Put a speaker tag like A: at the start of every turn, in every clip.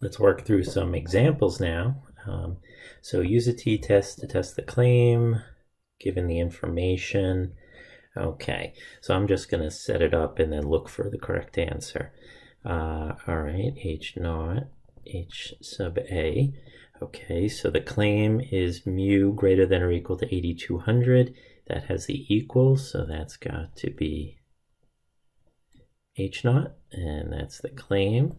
A: let's work through some examples now. So use a t-test to test the claim, given the information. Okay, so I'm just going to set it up and then look for the correct answer. All right, H naught, H sub A. Okay, so the claim is mu greater than or equal to 8200. That has the equals, so that's got to be H naught, and that's the claim.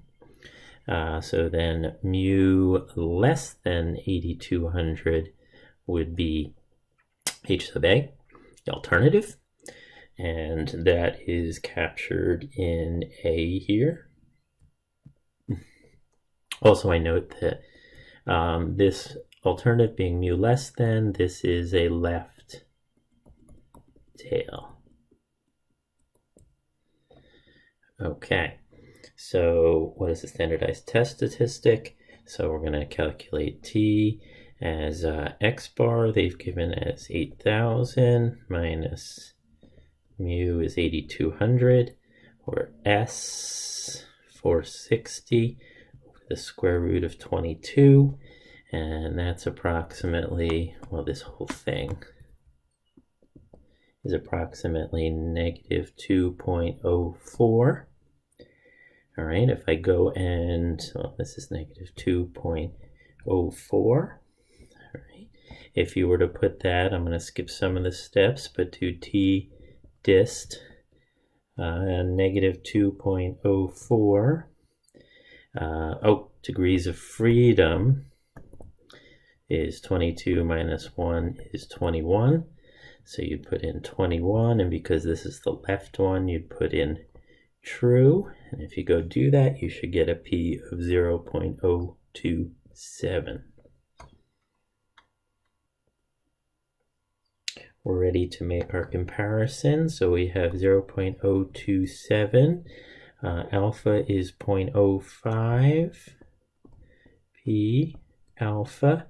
A: So then mu less than 8200 would be H sub A, the alternative, and that is captured in A here. Also, I note that this alternative being mu less than, this is a left tail. Okay, so what is the standardized test statistic? So we're going to calculate T as X bar, they've given as 8,000 minus mu is 8,200, or S 460 over the square root of 22, and that's approximately, well, this whole thing is approximately negative 2.04. All right, if I go and, well, this is negative 2.04. All right, if you were to put that, I'm going to skip some of the steps, but do T dist negative 2.04. Degrees of freedom is 22 minus 1 is 21. So you'd put in 21, and because this is the left one, you'd put in true. And if you go do that, you should get a P of 0.027. We're ready to make our comparison. So we have 0.027. Alpha is 0.05. P alpha.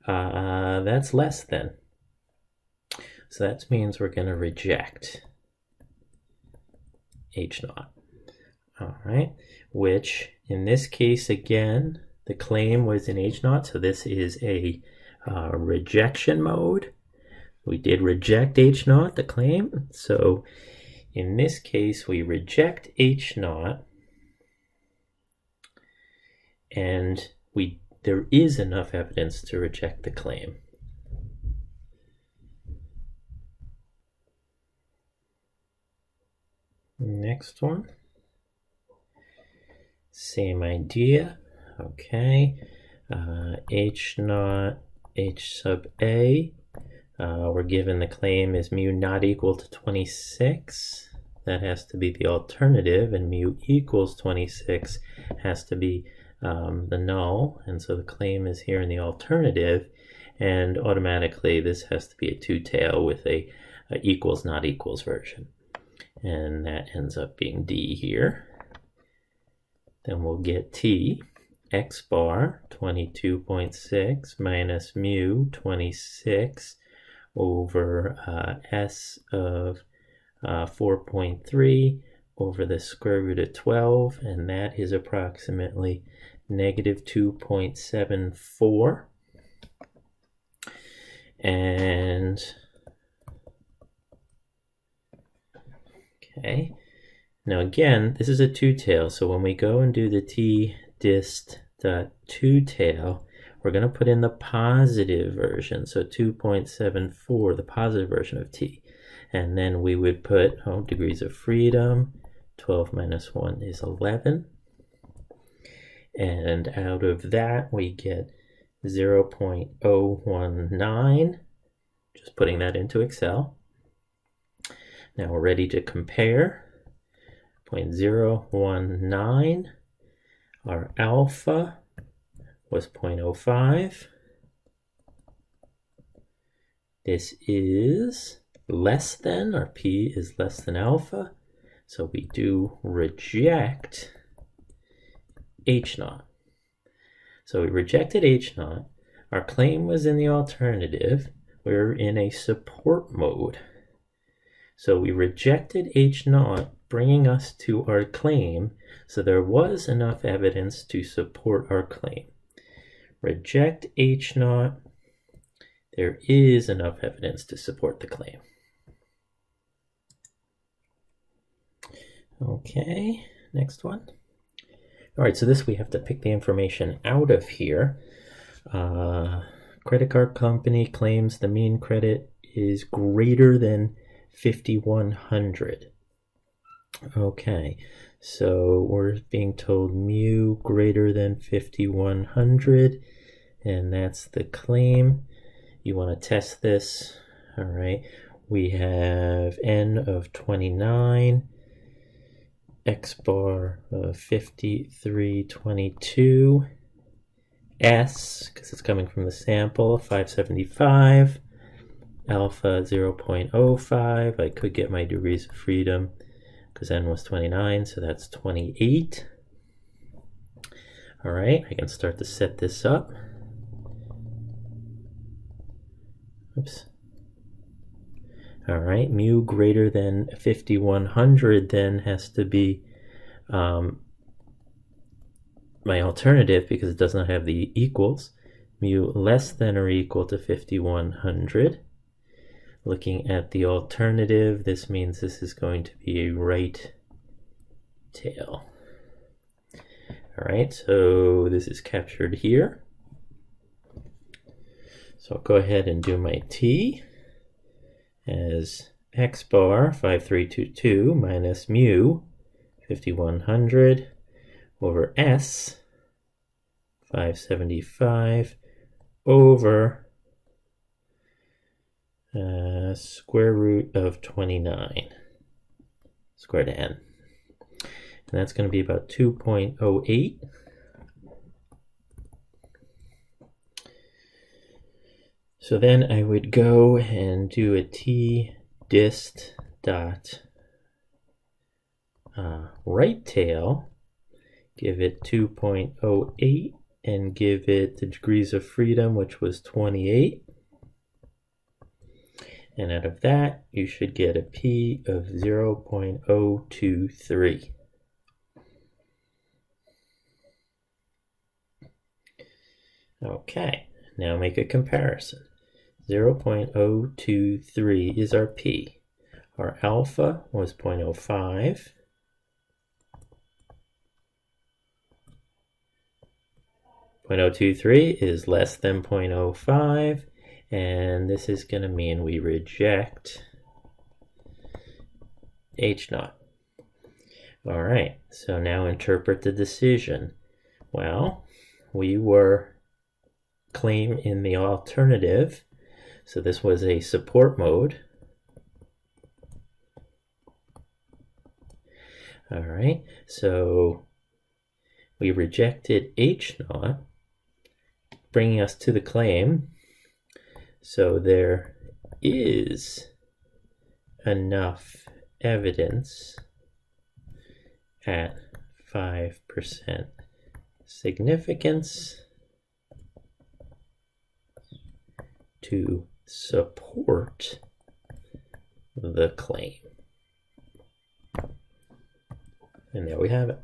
A: That's less than. So that means we're going to reject H naught. All right, which in this case, again, the claim was in H naught, so this is a rejection mode. We did reject H naught, the claim. So in this case, we reject H naught, and there is enough evidence to reject the claim. Next one, same idea. Okay, H naught, H sub A, we're given the claim is mu not equal to 26. That has to be the alternative, and mu equals 26 has to be the null, and so the claim is here in the alternative, and automatically this has to be a two-tail with a equals not equals version. And that ends up being D here. Then we'll get T, X bar 22.6 minus mu 26 over S of 4.3 over the square root of 12, and that is approximately negative 2.74. And okay, now again, this is a two-tail, so when we go and do the T dist dot two-tail, we're going to put in the positive version, so 2.74, the positive version of T. And then we would put degrees of freedom, 12 minus 1 is 11. And out of that, we get 0.019, just putting that into Excel. Now we're ready to compare. 0.019, our alpha was 0.05. This is less than, our P is less than alpha, so we do reject H naught. So we rejected H naught. Our claim was in the alternative. We're in a support mode. So we rejected H naught bringing us to our claim. So there was enough evidence to support our claim. Reject H naught. There is enough evidence to support the claim. Okay, next one. All right, so this we have to pick the information out of here. Credit card company claims the mean credit is greater than 5,100. Okay, so we're being told mu greater than 5,100, and that's the claim. You want to test this. All right, we have n of 29, x bar of 5322, s, because it's coming from the sample, 575, alpha 0.05. I could get my degrees of freedom because n was 29, so that's 28. All right, I can start to set this up. Oops. All right, mu greater than 5,100 then has to be my alternative because it does not have the equals. Mu less than or equal to 5,100. Looking at the alternative, this means this is going to be a right tail. All right, so this is captured here. So I'll go ahead and do my t as x bar 5322 minus mu 5,100 over s 575 over square root of 29 squared to n. And that's going to be about 2.08. So then I would go and do a t dist dot right tail, give it 2.08, and give it the degrees of freedom, which was 28. And out of that, you should get a p of 0.023. Okay, now make a comparison. 0.023 is our p. Our alpha was 0.05. 0.023 is less than 0.05, and this is going to mean we reject H naught. All right, so now interpret the decision. Well, we were claim in the alternative, so this was a support mode. All right, so we rejected H naught, bringing us to the claim. So there is enough evidence at 5% significance to support the claim. And there we have it.